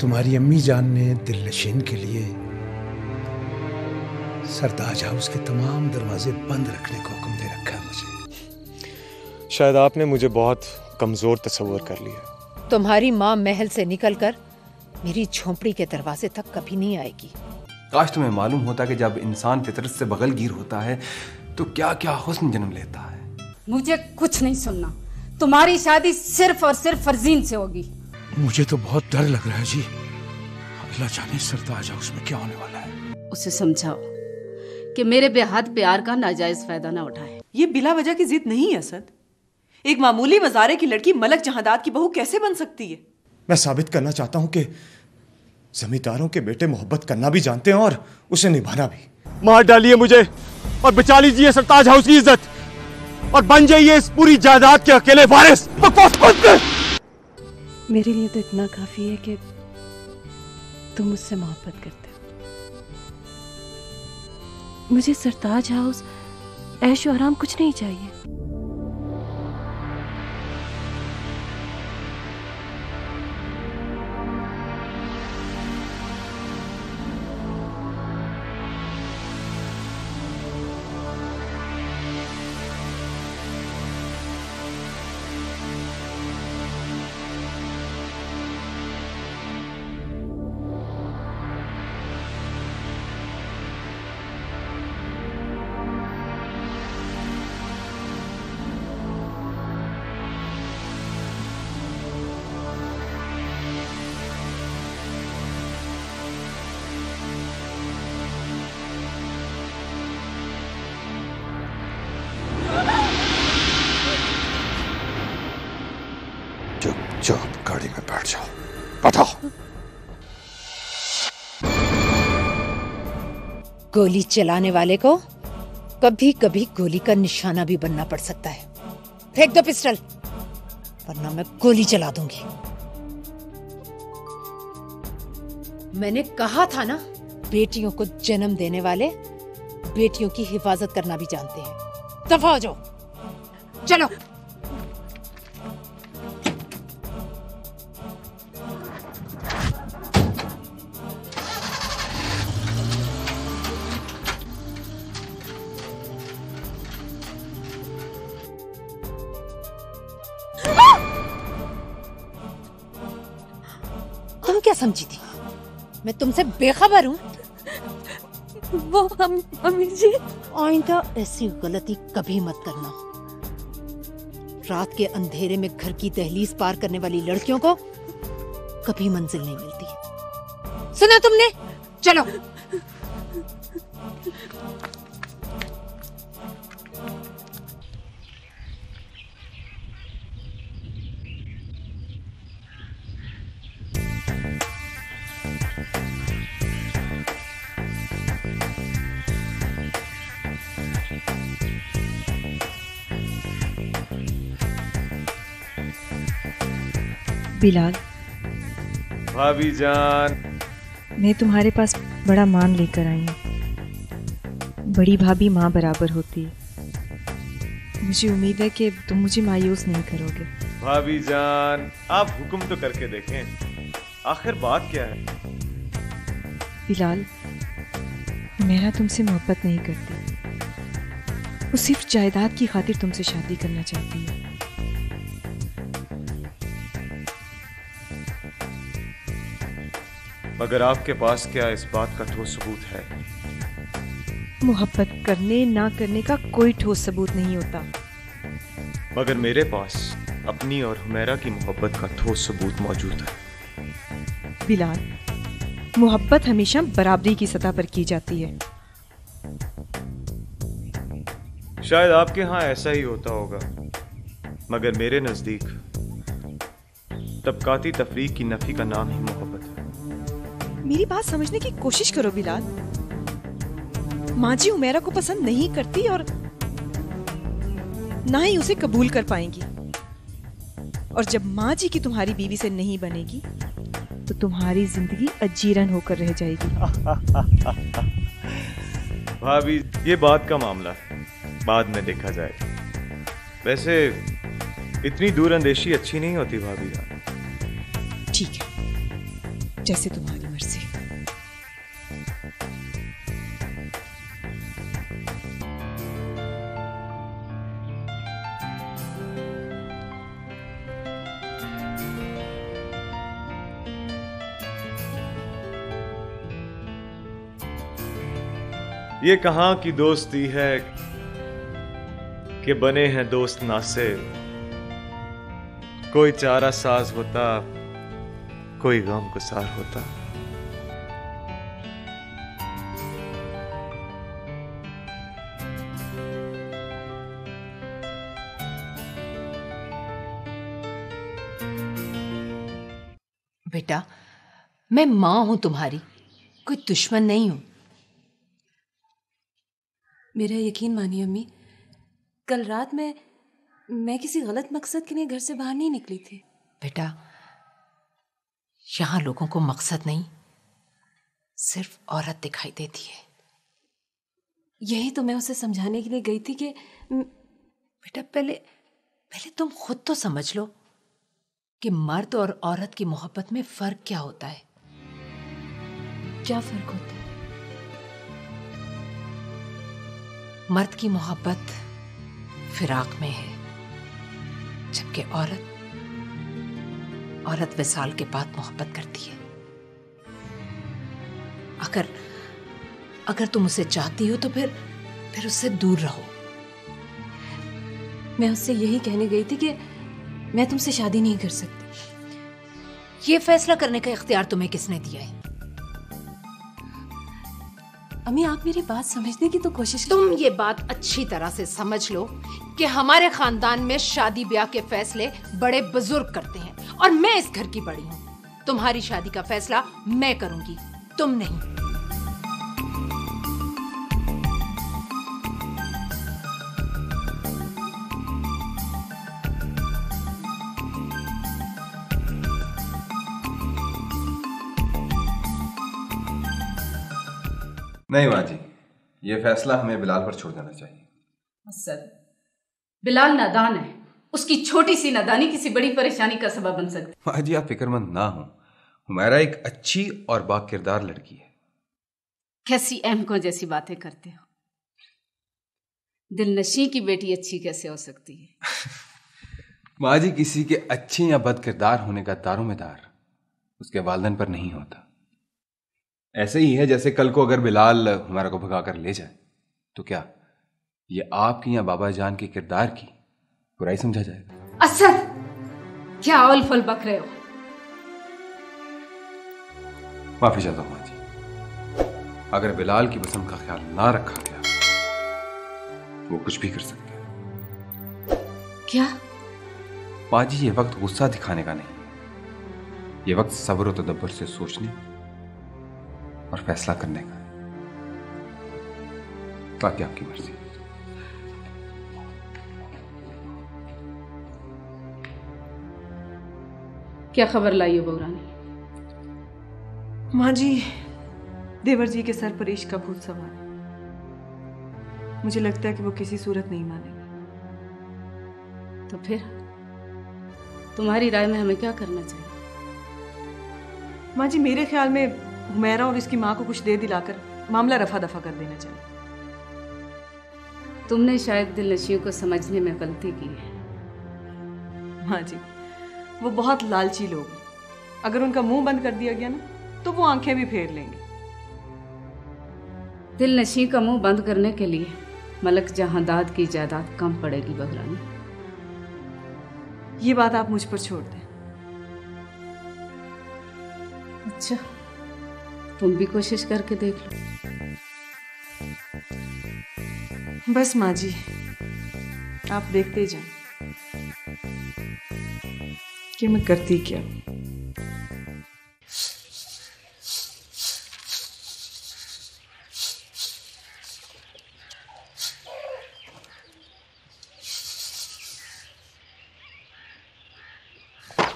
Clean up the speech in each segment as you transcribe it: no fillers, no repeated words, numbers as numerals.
तुम्हारी अम्मी जान ने दिलनशीन के लिए सरताज हाउस के तमाम दरवाजे बंद रखने का हुक्म दे रखा है मुझे। शायद आपने मुझे बहुत कमजोर तस्वर कर लिया। तुम्हारी माँ महल से निकलकर मेरी झोंपड़ी के दरवाजे तक कभी नहीं आएगी। काश तुम्हें मालूम होता कि जब इंसान फितरत से बगलगीर होता है तो क्या क्या हुस्न जन्म लेता है। मुझे कुछ नहीं सुनना। तुम्हारी शादी सिर्फ और सिर्फ फरजीन से होगी। मुझे तो बहुत डर लग रहा है जी। अल्लाह जाने सरताज हाउस में क्या होने वाला है। उसे समझाओ कि मेरे बेहद प्यार का नाजायज फायदा ना उठाए। ये बिला वजह की जिद नहीं है असद। एक मामूली मज़ारे की लड़की मलक जहादात की बहू कैसे बन सकती है? मैं साबित करना चाहता हूँ कि जमींदारों के बेटे मोहब्बत करना भी जानते हैं और उसे निभाना भी। मार डालिए मुझे और बचा लीजिए सरताज हाउस की इज्जत और बन जाइए इस पूरी जायदाद के अकेले वारिस। मेरे लिए तो इतना काफी है कि तुम मुझसे मोहब्बत करते हो। मुझे सरताज हाउस, ऐशो आराम कुछ नहीं चाहिए। चुपचाप गाड़ी में बैठ जाओ। बैठो। गोली चलाने वाले को कभी कभी गोली का निशाना भी बनना पड़ सकता है। फेंक दो पिस्टल, वरना मैं गोली चला दूंगी। मैंने कहा था ना, बेटियों को जन्म देने वाले बेटियों की हिफाजत करना भी जानते हैं। दफा हो जाओ। चलो। तुम क्या समझी थी मैं तुमसे बेखबर हूँ? वो अम्मी जी, आइंदा ऐसी गलती कभी मत करना। रात के अंधेरे में घर की दहलीज पार करने वाली लड़कियों को कभी मंजिल नहीं मिलती। सुना तुमने? चलो। बिलाल, भाभी जान, मैं तुम्हारे पास बड़ा मान लेकर आई हूँ। बड़ी भाभी माँ बराबर होती है। मुझे उम्मीद है कि तुम मुझे मायूस नहीं करोगे। भाभी जान, आप हुक्म तो करके देखें, आखिर बात क्या है? बिलाल, मेरा तुमसे मोहब्बत नहीं करती। वो सिर्फ जायदाद की खातिर तुमसे शादी करना चाहती है। मगर आपके पास क्या इस बात का ठोस सबूत है? मोहब्बत करने ना करने का कोई ठोस सबूत नहीं होता। मगर मेरे पास अपनी और हुमैरा की मोहब्बत का ठोस सबूत मौजूद है। बिलाल, मोहब्बत हमेशा बराबरी की सतह पर की जाती है। शायद आपके यहाँ ऐसा ही होता होगा, मगर मेरे नजदीक तबकाती तफरीक की नफी का नाम ही मोहब्बत है। मेरी बात समझने की कोशिश करो बिलाल। माँ जी उमेरा को पसंद नहीं करती और ना ही उसे कबूल कर पाएंगी। और जब माँ जी की तुम्हारी बीवी से नहीं बनेगी तो तुम्हारी जिंदगी अजीरन होकर रह जाएगी। भाभी, ये बात का मामला है, बाद में देखा जाएगा। वैसे इतनी दूर अंदेशी अच्छी नहीं होती भाभी जान। ठीक है, जैसे तुम्हारी मर्जी। ये कहाँ की दोस्ती है कि बने हैं दोस्त ना से, कोई चारा साज होता, कोई गम गुसार होता। बेटा, मैं मां हूं तुम्हारी, कोई दुश्मन नहीं हूं। मेरा यकीन मानिए अम्मी, कल रात मैं किसी गलत मकसद के लिए घर से बाहर नहीं निकली थी। बेटा, यहां लोगों को मकसद नहीं, सिर्फ औरत दिखाई देती है। यही तो मैं उसे समझाने के लिए गई थी कि बेटा, पहले तुम खुद तो समझ लो कि मर्द और औरत की मोहब्बत में फर्क क्या होता है। क्या फर्क होता है? मर्द की मोहब्बत फिराक में है, जबकि औरत विसाल के बाद मोहब्बत करती है। अगर तुम उसे चाहती हो तो फिर उससे दूर रहो। मैं उससे यही कहने गई थी कि मैं तुमसे शादी नहीं कर सकती। ये फैसला करने का इख्तियार तुम्हें किसने दिया है? अम्मी, आप मेरी बात समझने की तो कोशिश। तुम ये बात अच्छी तरह से समझ लो कि हमारे खानदान में शादी ब्याह के फैसले बड़े बुजुर्ग करते हैं और मैं इस घर की बड़ी हूँ। तुम्हारी शादी का फैसला मैं करूंगी, तुम नहीं। नहीं माँ जी, ये फैसला हमें बिलाल पर छोड़ देना चाहिए। सर, बिलाल नादान है, उसकी छोटी सी नादानी किसी बड़ी परेशानी का सबब बन सकती। माँ जी, आप फिक्रमंद ना हो, हुमैरा एक अच्छी और बाकिरदार लड़की है। कैसी अहमकों जैसी बातें करते हो। दिलनशी की बेटी अच्छी कैसे हो सकती है? माँ जी, किसी के अच्छे या बदकिरदार होने का दारोमदार उसके वालिदैन पर नहीं होता। ऐसे ही है जैसे कल को अगर बिलाल हुमैरा को भगाकर ले जाए तो क्या ये आपकी या बाबा जान के किरदार की बुराई समझा जाएगा? असद, क्या औल फल बक रहे हो? माफी चाहता हूं माँ जी, अगर बिलाल की पसंद का ख्याल ना रखा गया वो कुछ भी कर सकते हैं। क्या? माँ जी, ये वक्त गुस्सा दिखाने का नहीं, ये वक्त सब्र और तदब्बर से सोचने और फैसला करने का है। बाकी आपकी मर्जी। क्या खबर लाई हो बहुरानी? माँ जी, देवर जी के सर पर इश्क का भूत सवार है। मुझे लगता है कि वो किसी सूरत नहीं मानेंगे। तो फिर तुम्हारी राय में हमें क्या करना चाहिए? माँ जी, मेरे ख्याल में हुमैरा और इसकी माँ को कुछ दे दिलाकर मामला रफा दफा कर देना चाहिए। तुमने शायद दिलनशियों को समझने में गलती की है। माँ जी, वो बहुत लालची लोग हैं। अगर उनका मुंह बंद कर दिया गया ना तो वो आंखें भी फेर लेंगे। दिलनशी का मुंह बंद करने के लिए मलक जहांदाद की जायदाद कम पड़ेगी बहुरानी। ये बात आप मुझ पर छोड़ दें। अच्छा, तुम भी कोशिश करके देख लो। बस माँ जी, आप देखते जाएं कि मैं करती क्या।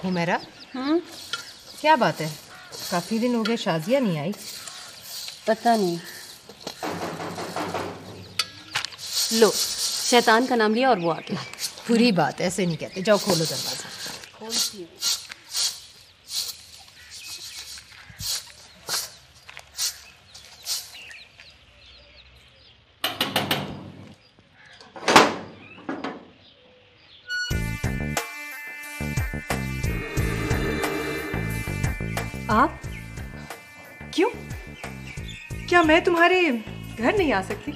हुमैरा, क्या बात है? काफी दिन हो गए, शाजिया नहीं आई। पता नहीं। लो, शैतान का नाम लिया और वो आ गया। बुरी बात, ऐसे नहीं कहते। जाओ खोलो दरवाजा। खोलती हूँ। आप? क्यों? क्या मैं तुम्हारे घर नहीं आ सकती?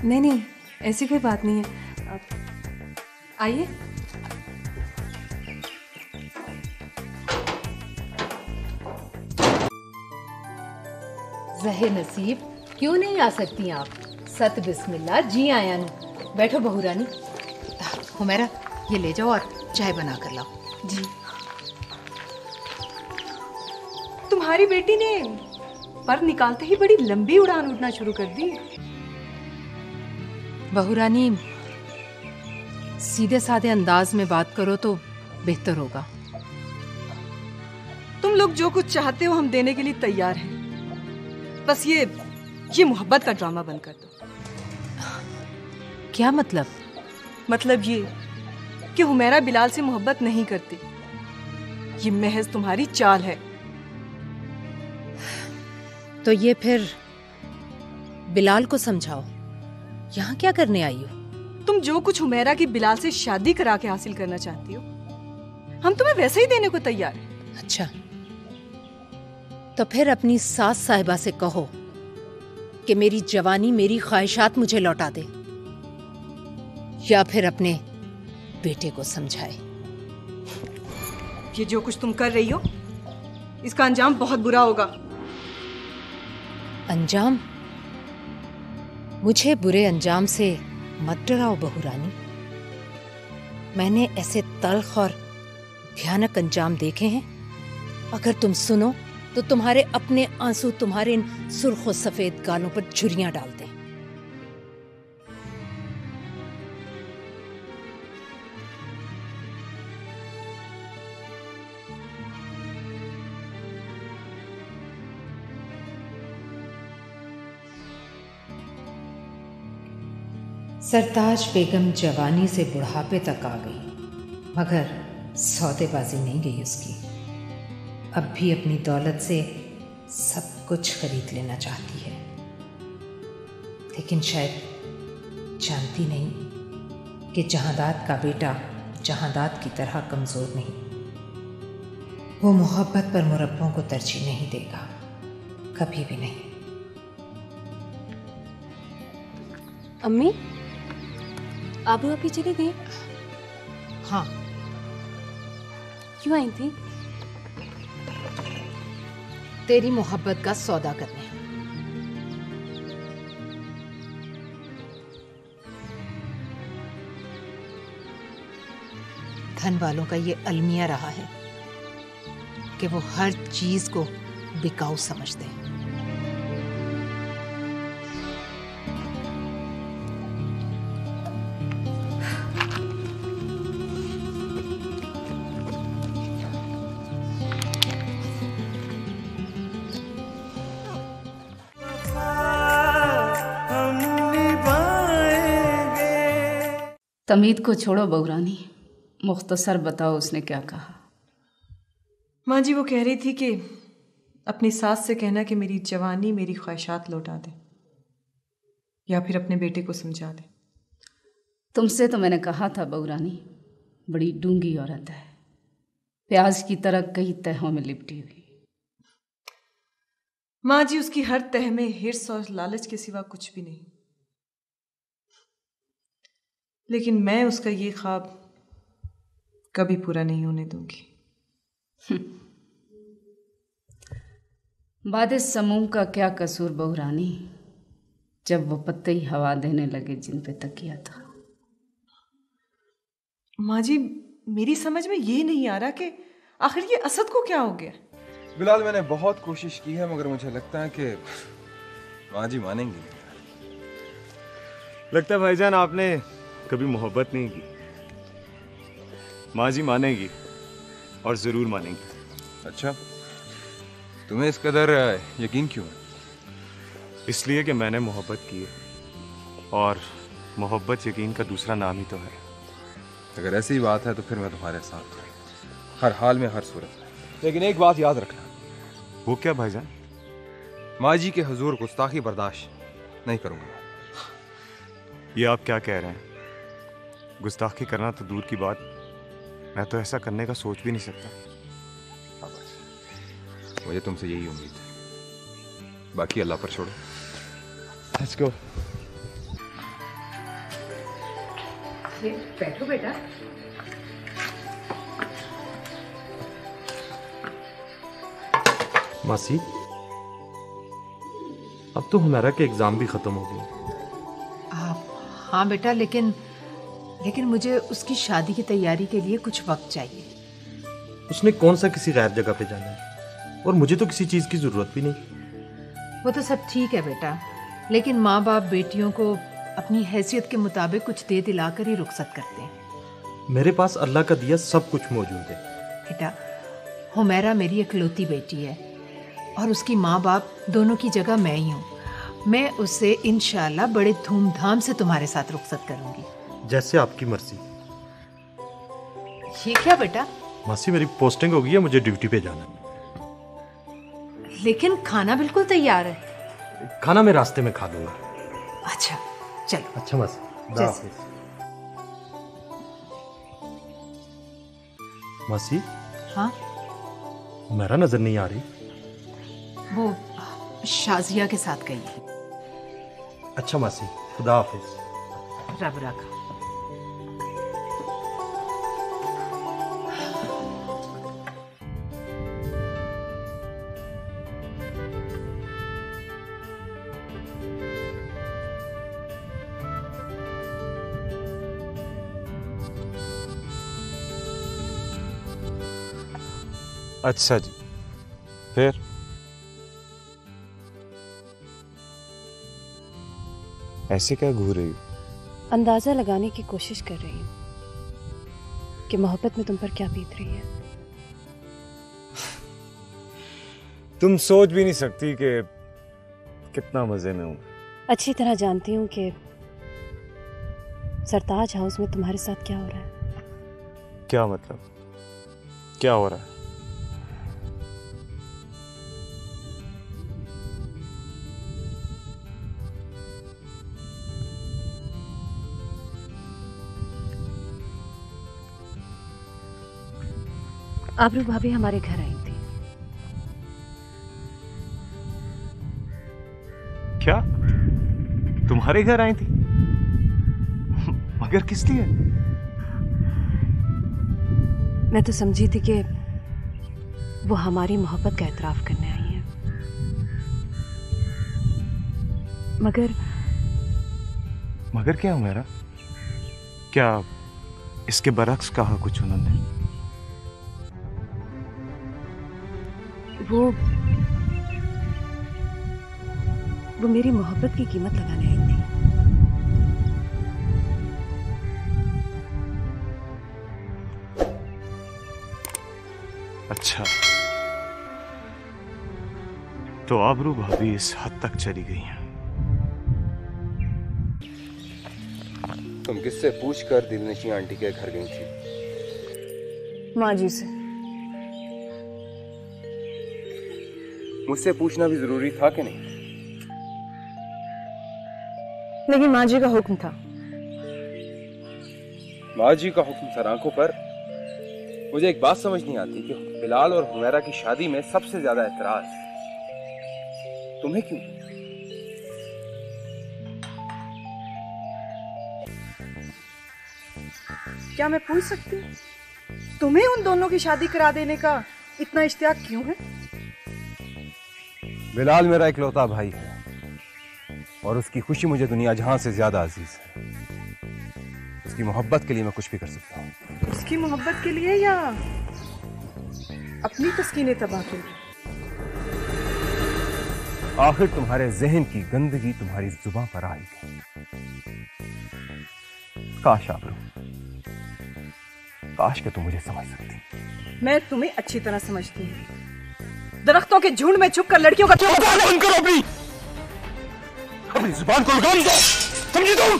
नहीं नहीं, ऐसी कोई बात नहीं है। आइए। रहे नसीब, क्यों नहीं आ सकती आप? सत बिस्मिल्लाह, जी आया नहीं। बैठो बहू रानी। हुमैरा, ये ले जाओ और चाय बना कर लाओ। जी। तुम्हारी बेटी ने पर निकालते ही बड़ी लंबी उड़ान उड़ना शुरू कर दी। बहू रानी, सीधे साधे अंदाज में बात करो तो बेहतर होगा। तुम लोग जो कुछ चाहते हो हम देने के लिए तैयार हैं। बस ये मोहब्बत का ड्रामा बंद कर दो। क्या मतलब? मतलब ये कि हुमैरा बिलाल से मोहब्बत नहीं करती। ये महज तुम्हारी चाल है। तो ये फिर बिलाल को समझाओ, यहाँ क्या करने आई हो? तुम जो कुछ हुमैरा की बिलाल से शादी करा के हासिल करना चाहती हो, हम तुम्हें वैसे ही देने को तैयार हैं। अच्छा, तो फिर अपनी सास साहिबा से कहो कि मेरी जवानी, मेरी ख्वाहिशात मुझे लौटा दे, या फिर अपने बेटे को समझाए। ये जो कुछ तुम कर रही हो, इसका अंजाम बहुत बुरा होगा। अंजाम? मुझे बुरे अंजाम से मत डराओ बहू रानी। मैंने ऐसे तल्ख और भयानक अंजाम देखे हैं। अगर तुम सुनो तो तुम्हारे अपने आंसू तुम्हारे इन सुर्ख और सफेद गालों पर छुरियां डाल दें। सरताज बेगम जवानी से बुढ़ापे तक आ गई, मगर सौदेबाजी नहीं गई उसकी। अब भी अपनी दौलत से सब कुछ खरीद लेना चाहती है, लेकिन शायद जानती नहीं कि जहांदाद का बेटा जहांदाद की तरह कमज़ोर नहीं। वो मोहब्बत पर मुरब्बों को तरजीह नहीं देगा, कभी भी नहीं। अम्मी, आबू अभी चली गई? हाँ। क्यों आई थी? तेरी मोहब्बत का सौदा करने। धन वालों का ये अलमिया रहा है कि वो हर चीज को बिकाऊ समझते हैं। तमीद को छोड़ो बहूरानी, मुख्तसर बताओ उसने क्या कहा। माँ जी वो कह रही थी कि अपनी सास से कहना कि मेरी जवानी, मेरी ख्वाहिशात लौटा दे, या फिर अपने बेटे को समझा दे। तुमसे तो मैंने कहा था बहूरानी, बड़ी डूंगी औरत है, प्याज की तरह कई तहों में लिपटी हुई। माँ जी उसकी हर तह में हिर्स और लालच के सिवा कुछ भी नहीं, लेकिन मैं उसका ये ख्वाब कभी पूरा नहीं होने दूंगी। बादे समूह का क्या कसूर बहूरानी, जब वो पत्ते ही हवा देने लगे जिन पे तकिया था। माँ जी मेरी समझ में ये नहीं आ रहा कि आखिर ये असद को क्या हो गया। बिलाल, मैंने बहुत कोशिश की है, मगर मुझे लगता है कि माँ जी मानेंगी। लगता है भाईजान आपने कभी मोहब्बत नहीं की। माँ जी मानेगी, और जरूर मानेंगी। अच्छा, तुम्हें इस कदर यकीन क्यों है? इसलिए कि मैंने मोहब्बत की है, और मोहब्बत यकीन का दूसरा नाम ही तो है। अगर ऐसी बात है तो फिर मैं तुम्हारे साथ हूँ, हर हाल में, हर सूरत में। लेकिन एक बात याद रखना। वो क्या भाईजान? माँ जी के हुजूर गुस्ताखी बर्दाश्त नहीं करूंगा। ये आप क्या कह रहे हैं? गुस्ताखी करना तो दूर की बात, मैं तो ऐसा करने का सोच भी नहीं सकता। मुझे तुमसे यही उम्मीद है, बाकी अल्लाह पर छोड़ो। Let's go. बैठो बेटा। मासी, अब तो हुमैरा के एग्जाम भी खत्म हो गए। हाँ बेटा, लेकिन मुझे उसकी शादी की तैयारी के लिए कुछ वक्त चाहिए। उसने कौन सा किसी गैर जगह पे जाना है, और मुझे तो किसी चीज की जरूरत भी नहीं। वो तो सब ठीक है बेटा, लेकिन माँ बाप बेटियों को अपनी हैसियत के मुताबिक कुछ दे दिलाकर ही रुखसत करते हैं। मेरे पास अल्लाह का दिया सब कुछ मौजूद है। बेटा, हुमैरा मेरी इकलौती बेटी है और उसकी माँ बाप दोनों की जगह मैं ही हूँ। मैं उससे इंशाल्लाह बड़े धूमधाम से तुम्हारे साथ रुखसत करूंगी। जैसे आपकी मर्जी। ये क्या बेटा? मासी, मेरी पोस्टिंग हो गई है, मुझे ड्यूटी पे जाना है। लेकिन खाना बिल्कुल तैयार है। खाना मैं रास्ते में खा लूंगा। अच्छा चलो। अच्छा मासी, जैसे। मासी, हाँ मेरा नजर नहीं आ रही। वो शाजिया के साथ गई है। अच्छा मासी, खुदा हाफिज। रब रखा। अच्छा जी, फिर ऐसे क्या घूर रही हो? अंदाजा लगाने की कोशिश कर रही हूँ कि मोहब्बत में तुम पर क्या बीत रही है। तुम सोच भी नहीं सकती कि कितना मजे में हूं। अच्छी तरह जानती हूँ कि सरताज हाउस में तुम्हारे साथ क्या हो रहा है। क्या मतलब? क्या हो रहा है? आबरू भाभी हमारे घर आई थी। क्या? तुम्हारे घर आई थी? मगर किस लिए? मैं तो समझी थी कि वो हमारी मोहब्बत का एतराफ करने आई है, मगर क्या मेरा? क्या इसके बरक्स कहा कुछ उन्होंने? वो मेरी मोहब्बत की कीमत लगाने आई थी। अच्छा, तो आबरू भाभी इस हद तक चली गई हैं। तुम किससे पूछकर दिलनशी आंटी के घर गई थी? माँ जी से। मुझसे पूछना भी जरूरी था कि नहीं? लेकिन माँ जी का हुक्म था। माँ जी का हुक्म सर आंखों पर। मुझे एक बात समझ नहीं आती कि बिलाल और हुमैरा की शादी में सबसे ज्यादा एतराज तुम्हें क्यों? क्या मैं पूछ सकती हूँ, तुम्हें उन दोनों की शादी करा देने का इतना इश्तियाक क्यों है? बिलाल मेरा इकलौता भाई है और उसकी खुशी मुझे दुनिया जहां से ज्यादा अजीज है। उसकी मोहब्बत के लिए मैं कुछ भी कर सकता हूँ। उसकी मोहब्बत के लिए या अपनी तस्कीने तबाह के लिए? आखिर तुम्हारे जहन की गंदगी तुम्हारी जुबान पर आएगी। काश आबरू, काश के तुम मुझे समझ सकती। मैं तुम्हें अच्छी तरह समझती हूँ। दरख्तों के झुंड में छुपकर लड़कियों का बंद करो अपनी जुबान को लगाम दो, समझी तुम?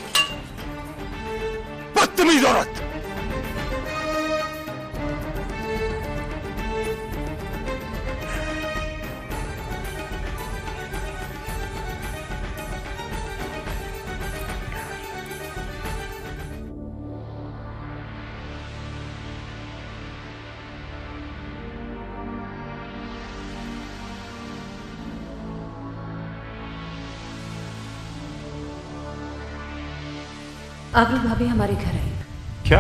बदतमीज औरत। आबरू भाभी हमारे घर आई। क्या?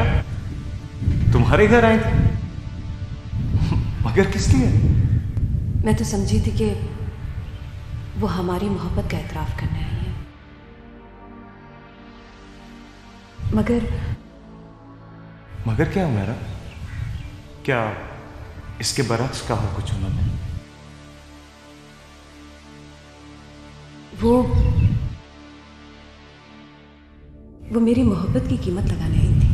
तुम्हारे घर आए थे? मगर किस लिए? मैं तो समझी थी कि वो हमारी मोहब्बत का एतराफ करने आई है, मगर क्या हुआ? क्या इसके बरक्स कहा कुछ उन्होंने? वो मेरी मोहब्बत की कीमत लगाने आई थी।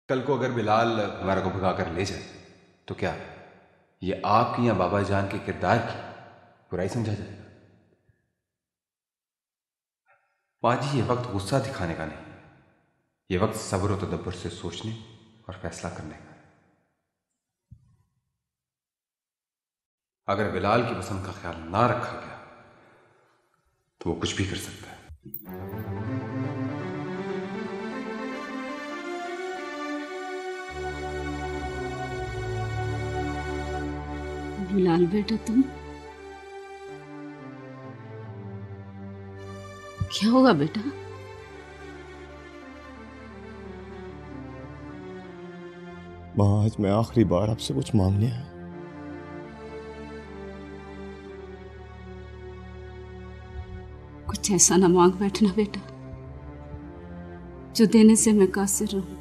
कल को अगर बिलाल हमारा को भगा कर ले जाए तो क्या ये आपकी या बाबा जान के किरदार की बुराई समझा जाएगा? पाजी, ये वक्त गुस्सा दिखाने का नहीं, ये वक्त सब्र और तदब्बर से सोचने और फैसला करने का है। अगर बिलाल की पसंद का ख्याल ना रखा गया तो वो कुछ भी कर सकता है। बिलाल बेटा, तुम क्या होगा बेटा? माँ, आज मैं आखिरी बार आपसे कुछ मांगने आया। कुछ ऐसा ना मांग बैठना बेटा जो देने से मैं कासिर रहूं।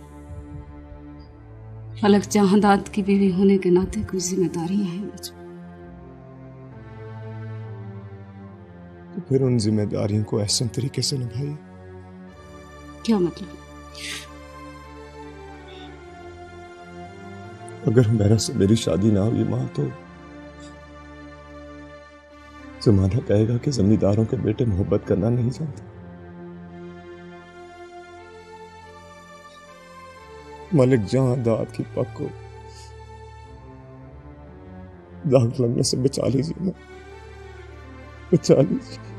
फलक जहांदाद की बीवी होने के नाते कुछ जिम्मेदारियां हैं मुझ पर। तो फिर उन जिम्मेदारियों को ऐसे तरीके से निभाइए। क्या मतलब? अगर मेरी शादी ना हुई माँ, तो जमाना कहेगा कि जमींदारों के बेटे मोहब्बत करना नहीं जानते। मलिक जहांदाद की पग को दाग लगने से बचा लीजिए ना, बचा लीजिए।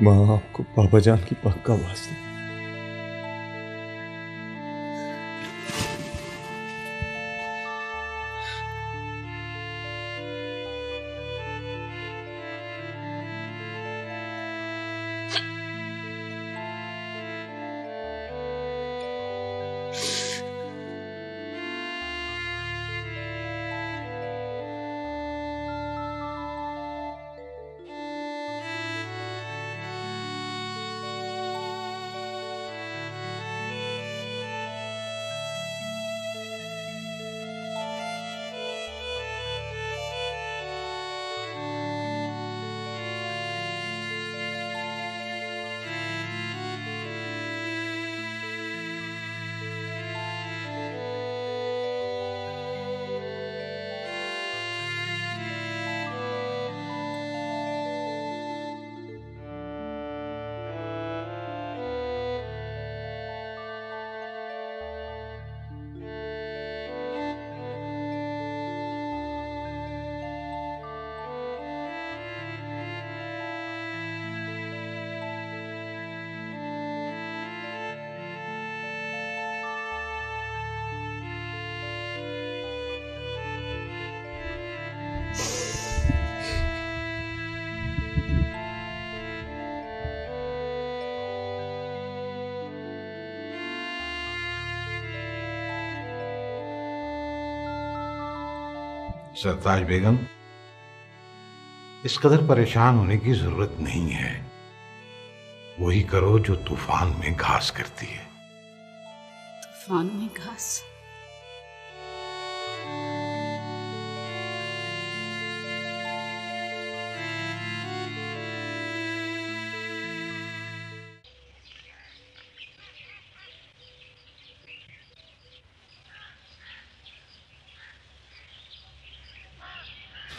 माँ, आपको बाबा जान की पक्का वास्ते। सरताज बेगम, इस कदर परेशान होने की जरूरत नहीं है। वही करो जो तूफान में घास करती है। तूफान में घास?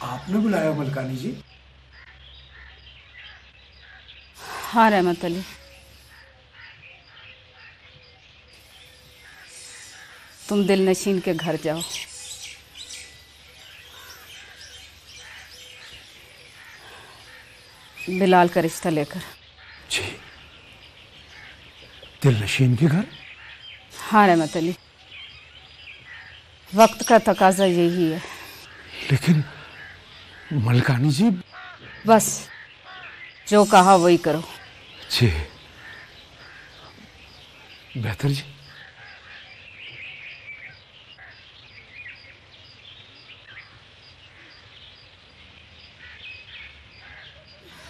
आपने बुलाया मलकानी जी? हाँ रहमत अली, तुम दिलनशीन के घर जाओ। बिलाल का रिश्ता लेकर। जी, दिलनशीन के घर? हाँ रहमत अली, वक्त का तकाजा यही है। लेकिन मलकानी जी। बस जो कहा वही करो। जी बेहतर जी।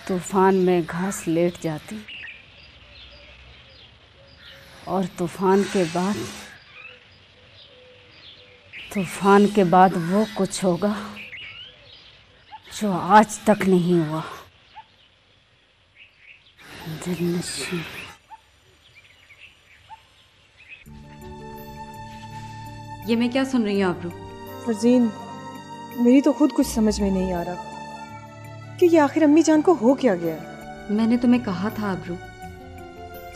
तूफान में घास लेट जाती और तूफान के बाद वो कुछ होगा जो आज तक नहीं हुआ। दिलनशीन। ये मैं क्या सुन रही हूँ आबरू? फरजीन, मेरी तो खुद कुछ समझ में नहीं आ रहा कि ये आखिर अम्मी जान को हो क्या गया है। मैंने तुम्हें कहा था आबरू,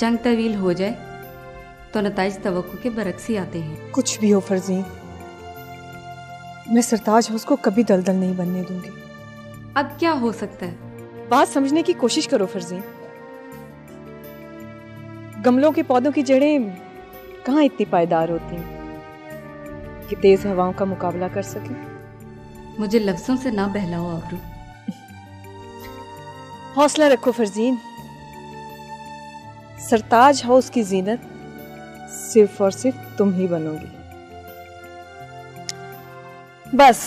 जंग तवील हो जाए तो नताइज तवक्को के बरक्स ही आते हैं। कुछ भी हो फरजीन, मैं सरताज हाउस को कभी दलदल नहीं बनने दूंगी। अब क्या हो सकता है? बात समझने की कोशिश करो फरजीन। गमलों के पौधों की जड़ें कहाँ इतनी पायदार होती हैं कि तेज हवाओं का मुकाबला कर सके। मुझे लफ्जों से ना बहलाओ आबरू। हौसला रखो फरजीन, सरताज हाउस की जीनत सिर्फ और सिर्फ तुम ही बनोगी। बस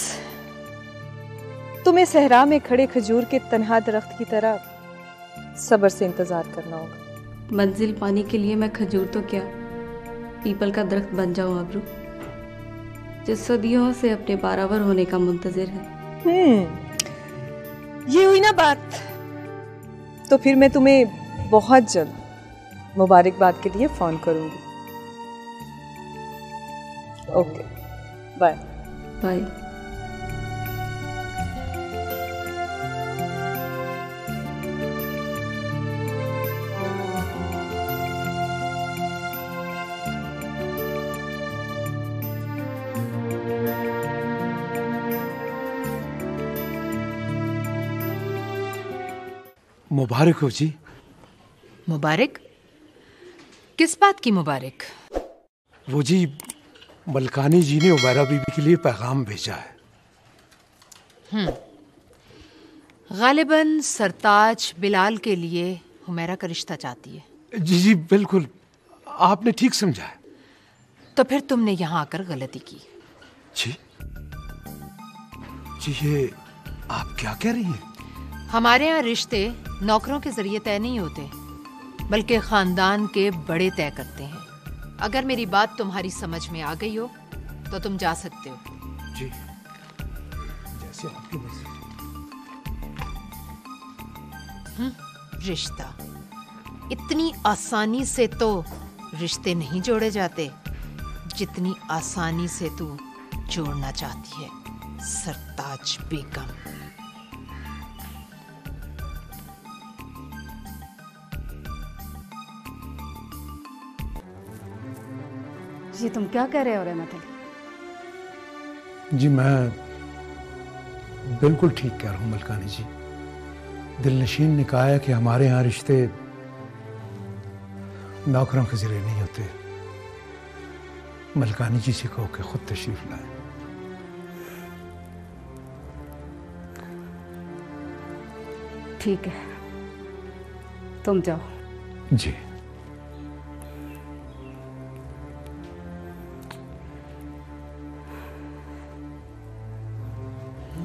तुम्हें सहरा में खड़े खजूर के तन्हा दरख्त की तरह सब्र से इंतजार करना होगा। मंजिल पाने के लिए मैं खजूर तो क्या पीपल का दरख्त बन जाऊं आबरू, जो सदियों से अपने बारावर होने का मुंतजिर है। ये हुई ना बात। तो फिर मैं तुम्हें बहुत जल्द मुबारकबाद के लिए फोन करूंगी। Okay, bye bye. मुबारक हो जी। मुबारक? किस बात की मुबारक? वो जी, मलकानी जी ने उमैरा बीबी के लिए पैगाम भेजा है। गालिबन सरताज बिलाल के लिए हुमैरा का रिश्ता चाहती है। जी जी बिल्कुल, आपने ठीक समझा है। तो फिर तुमने यहाँ आकर गलती की। जी जी, ये आप क्या कह रही हैं? हमारे यहाँ रिश्ते नौकरों के जरिए तय नहीं होते, बल्कि खानदान के बड़े तय करते हैं। अगर मेरी बात तुम्हारी समझ में आ गई हो तो तुम जा सकते हो। जी, जैसे आपकी मर्जी। रिश्ता इतनी आसानी से तो रिश्ते नहीं जोड़े जाते जितनी आसानी से तू जोड़ना चाहती है, सरताज बेगम। जी तुम क्या कह रहे हो रहमत अली? जी मैं बिल्कुल ठीक कह रहा हूँ मलकानी जी। दिलनशीन ने कहा है कि हमारे यहाँ रिश्ते नौकरों के जरिए नहीं होते। मलकानी जी से कहो कि खुद तशरीफ लाए। ठीक है, तुम जाओ। जी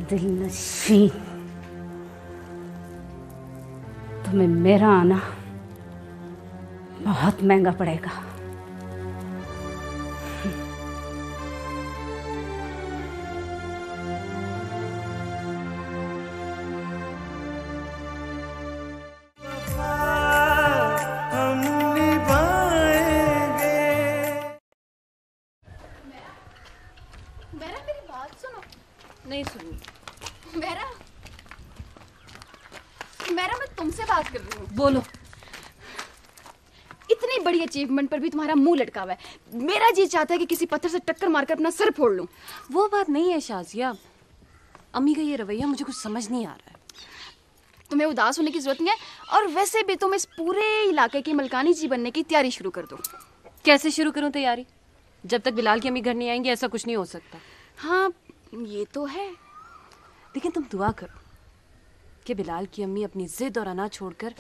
दिलनशीन। तुम्हें मेरा आना बहुत महंगा पड़ेगा। नहीं सुनी। मेरा मैं तुमसे बात कर रही हूँ। बोलो। इतनी बड़ी अचीवमेंट पर भी तुम्हारा मुंह लटका हुआ है। मेरा जी चाहता है कि किसी पत्थर से टक्कर मारकर अपना सर फोड़ लूं। वो बात नहीं है शाजिया, अम्मी का ये रवैया मुझे कुछ समझ नहीं आ रहा है। तुम्हें उदास होने की जरूरत नहीं है, और वैसे भी तुम इस पूरे इलाके की मलकानी जी बनने की तैयारी शुरू कर दो। कैसे शुरू करूं तैयारी? जब तक बिलाल की अम्मी घर नहीं आएंगी ऐसा कुछ नहीं हो सकता। हाँ ये तो है, लेकिन तुम दुआ करो कि बिलाल की अम्मी अपनी जिद और अना छोड़कर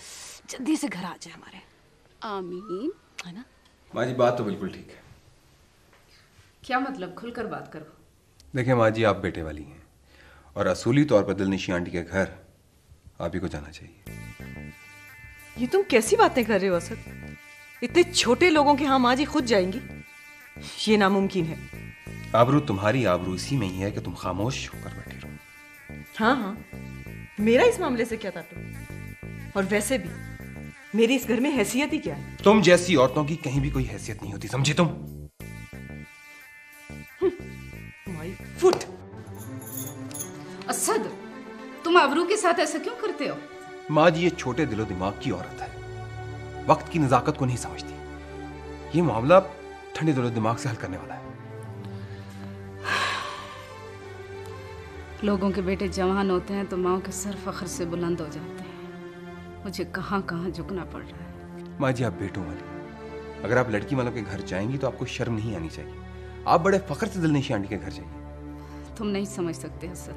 जल्दी से घर आ जाए हमारे। आमीन। है ना? माँ जी बात तो बिल्कुल ठीक है। क्या मतलब? खुलकर बात करो। देखिए माँ जी, आप बेटे वाली हैं और असूली तौर पर दिलनशी आंटी के घर आप ही को जाना चाहिए। ये तुम कैसी बातें कर रहे हो असद? इतने छोटे लोगों के यहाँ माँ जी खुद जाएंगी? ये नामुमकिन है। आबरू तुम्हारी आबरू इसी में ही है कि तुम खामोश होकर बैठी रहो। हाँ, मेरा इस मामले से क्या ताल्लुक? और वैसे भी मेरी इस घर में हैसियत ही क्या है? तुम जैसी औरतों की कहीं भी कोई हैसियत नहीं होती, समझी तुम? My foot. असद, तुम आबरू के साथ ऐसा क्यों करते हो? माँ जी ये छोटे दिलो दिमाग की औरत है, वक्त की नजाकत को नहीं समझती। ये मामला ठंडे दिलो दिमाग से हल करने वाला है। लोगों के बेटे जवान होते हैं तो माओ के सर फख्र से बुलंद हो जाते हैं। मुझे कहाँ कहाँ झुकना पड़ रहा है। माँ जी आप बेटों वाली, अगर आप लड़की वालों के घर जाएंगी तो आपको शर्म नहीं आनी चाहिए। आप बड़े फख्र से दिलनशी आंटी के घर जाइए। तुम नहीं समझ सकते असद,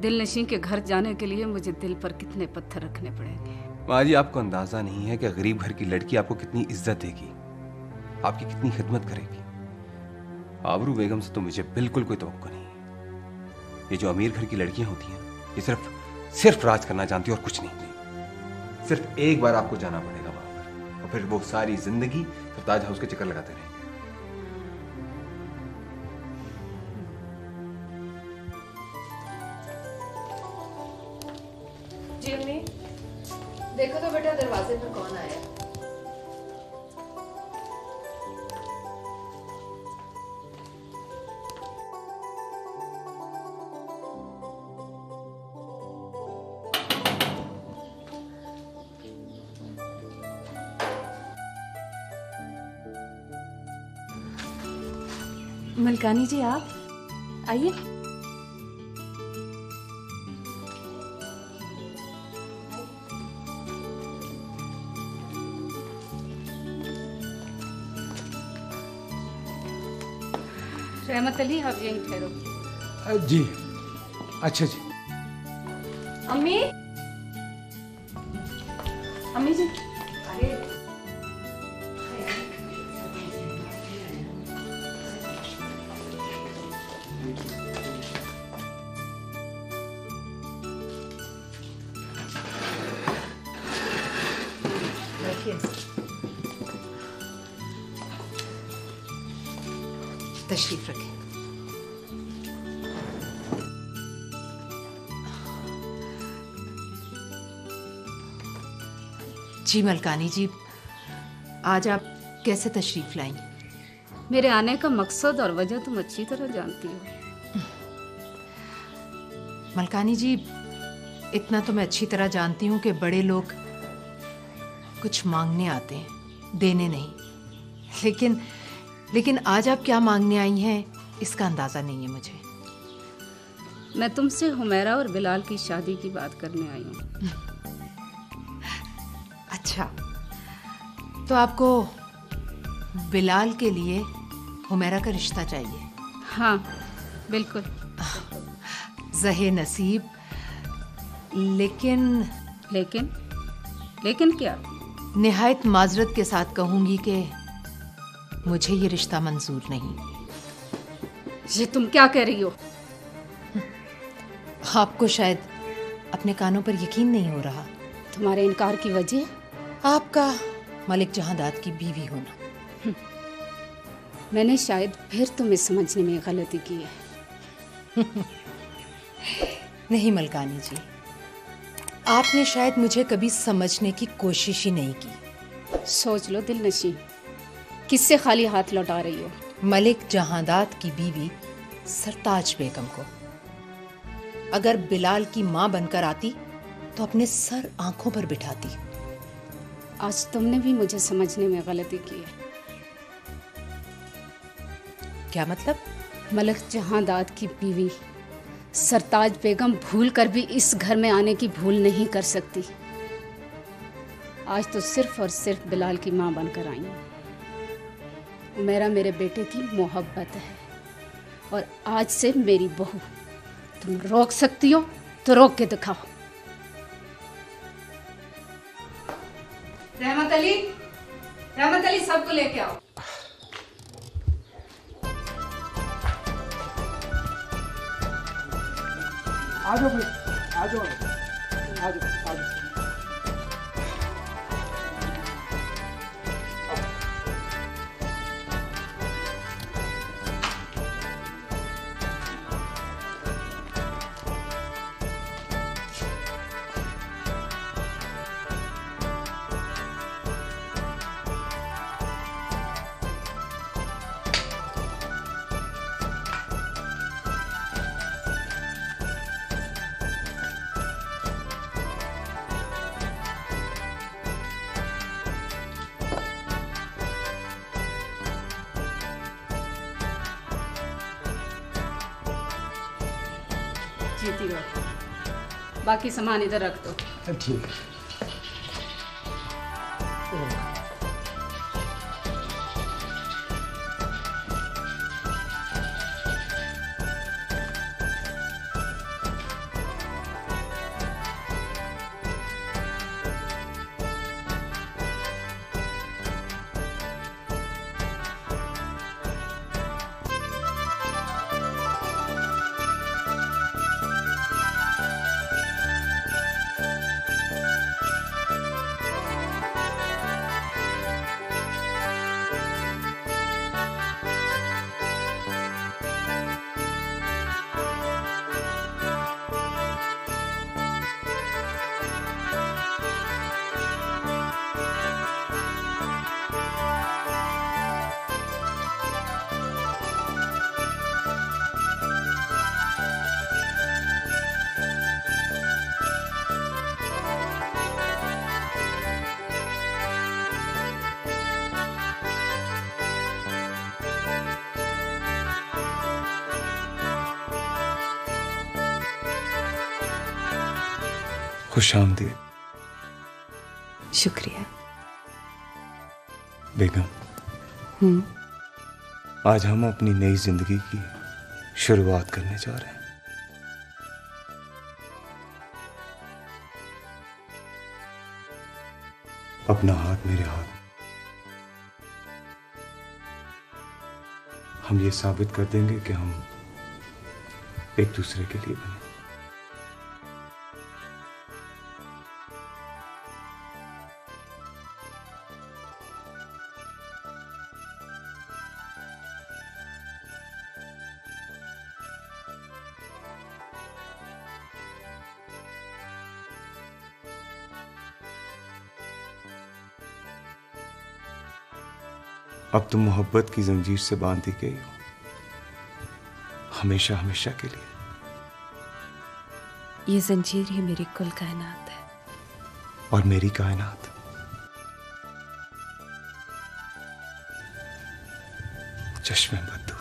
दिलनशी के घर जाने के लिए मुझे दिल पर कितने पत्थर रखने पड़ेंगे। माँ जी आपको अंदाजा नहीं है कि गरीब घर की लड़की आपको कितनी इज्जत देगी, आपकी कितनी खिदमत करेगी। आबरू बेगम से तो मुझे बिल्कुल कोई तवक्को नहीं। ये जो अमीर घर की लड़कियां होती हैं ये सिर्फ राज करना जानती है और कुछ नहीं। सिर्फ एक बार आपको जाना पड़ेगा वहां पर, और फिर वो सारी जिंदगी ताज हाउस के चक्कर लगाते रहेंगे। जी अम्मी, देखो तो बेटा दरवाजे पर कौन आया। मलकानी जी आप आइए। रहमत अली आप यहीं ठहरो। जी अच्छा जी। अम्मी, अम्मी जी अरे तशरीफ रखें। जी मलकानी जी, आज आप कैसे तशरीफ लाई? मेरे आने का मकसद और वजह तुम अच्छी तरह जानती हो। मलकानी जी, इतना तो मैं अच्छी तरह जानती हूँ कि बड़े लोग कुछ मांगने आते हैं, देने नहीं। लेकिन आज आप क्या मांगने आई हैं इसका अंदाजा नहीं है मुझे। मैं तुमसे हुमैरा और बिलाल की शादी की बात करने आई हूँ। अच्छा, तो आपको बिलाल के लिए हुमैरा का रिश्ता चाहिए? हाँ बिल्कुल। ज़हे नसीब, लेकिन क्या? निहायत माजरत के साथ कहूंगी कि मुझे ये रिश्ता मंजूर नहीं। ये तुम क्या कह रही हो? आपको शायद अपने कानों पर यकीन नहीं हो रहा। तुम्हारे इनकार की वजह? आपका मलिक जहांदाद की बीवी होना। मैंने शायद फिर तुम्हें समझने में गलती की है। नहीं मलकानी जी, आपने शायद मुझे कभी समझने की कोशिश ही नहीं की। सोच लो दिलनशी, किससे खाली हाथ लौटा रही हो? मलिक जहांदाद की बीवी सरताज बेगम को। अगर बिलाल की मां बनकर आती तो अपने सर आंखों पर बिठाती। आज तुमने भी मुझे समझने में गलती की है। क्या मतलब? मलिक जहांदाद की बीवी सरताज बेगम भूल कर भी इस घर में आने की भूल नहीं कर सकती। आज तो सिर्फ और सिर्फ बिलाल की मां बनकर आई हूं। मेरे बेटे की मोहब्बत है और आज से मेरी बहू। तुम रोक सकती हो तो रोक के दिखाओ। रहमत अली सबको लेके आओ। आ जाओ भाई, आ जाओ, आ जाओ, आ जाओ। जीती रहो। बाकी सामान इधर रख दो। ठीक है। खुशामदीद। शुक्रिया बेगम। आज हम अपनी नई जिंदगी की शुरुआत करने जा रहे हैं। अपना हाथ मेरे हाथ, हम ये साबित कर देंगे कि हम एक दूसरे के लिए बने। अब तुम मोहब्बत की जंजीर से बांधी गई हो, हमेशा हमेशा के लिए। ये जंजीर ही मेरी कुल कायनात है। और मेरी कायनात चश्मे बद्दू।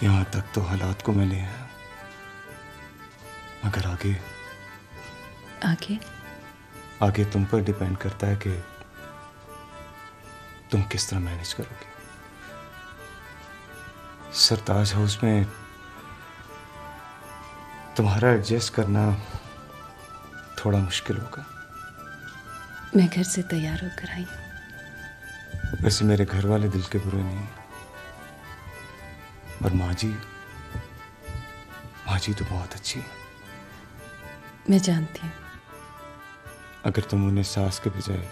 यहां तक तो हालात को मैं ले आया, मगर आगे आगे आगे तुम पर डिपेंड करता है कि तुम किस तरह मैनेज करोगे। सरताज हाउस में तुम्हारा एडजस्ट करना थोड़ा मुश्किल होगा। मैं घर से तैयार होकर आई। वैसे मेरे घर वाले दिल के बुरे नहीं, पर माँ जी तो बहुत अच्छी है। मैं जानती हूँ। अगर तुम उन्हें सास के बजाय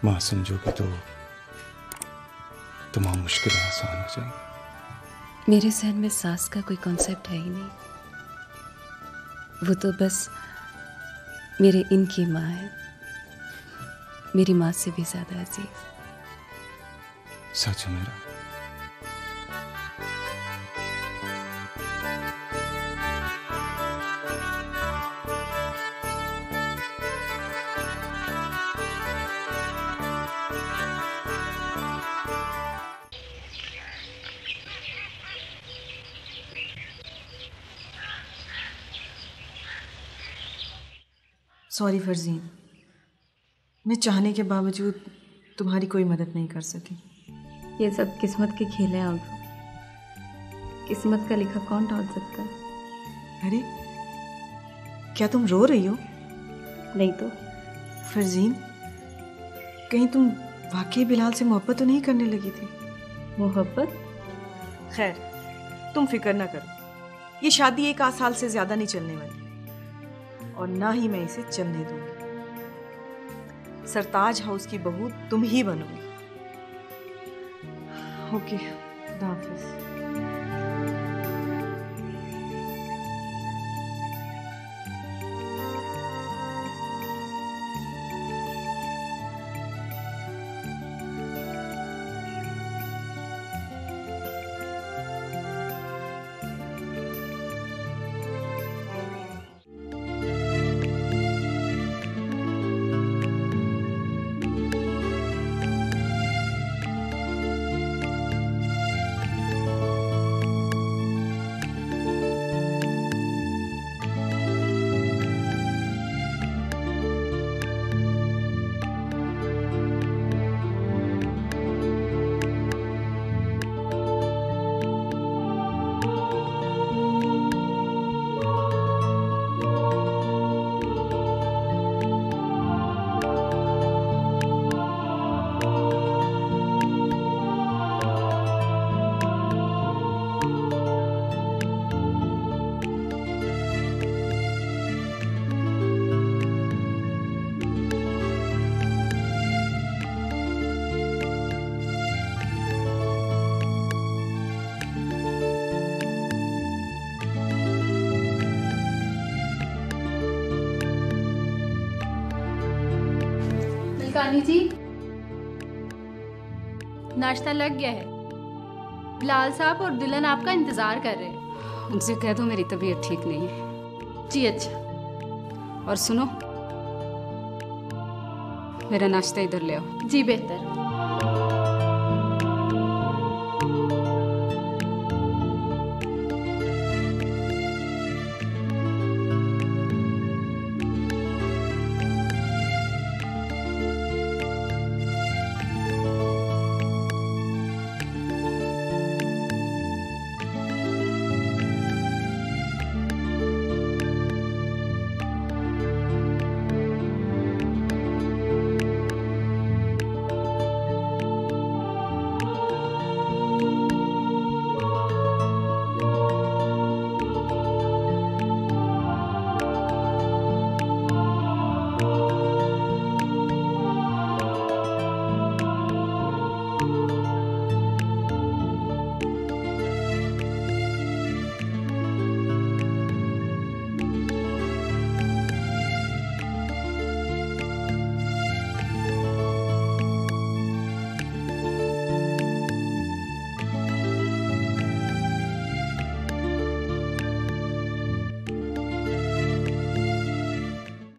माँ समझोगे तो तमाम मुश्किलें आसान हो जाएंगी। मेरे जहन में सास का कोई कॉन्सेप्ट है ही नहीं। वो तो बस मेरे इनकी माँ है, मेरी माँ से भी ज्यादा अजीज। सच है मेरा। सॉरी फरजीन, मैं चाहने के बावजूद तुम्हारी कोई मदद नहीं कर सकी। ये सब किस्मत के खेल हैं आप। किस्मत का लिखा कौन टाल सकता है? अरे क्या तुम रो रही हो? नहीं तो। फरजीन, कहीं तुम वाकई बिलाल से मोहब्बत तो नहीं करने लगी थी? मोहब्बत? खैर, तुम फिक्र ना करो, ये शादी 1 आध साल से ज्यादा नहीं चलने वाली, और ना ही मैं इसे चलने दूंगी। सरताज हाउस की बहू तुम ही बनोगी। ओके, खुदा हाफिज। रानी जी, नाश्ता लग गया है। बिलाल साहब और दुल्हन आपका इंतजार कर रहे हैं। उनसे कह दो मेरी तबीयत ठीक नहीं है। जी अच्छा। और सुनो, मेरा नाश्ता इधर ले आओ। जी बेहतर।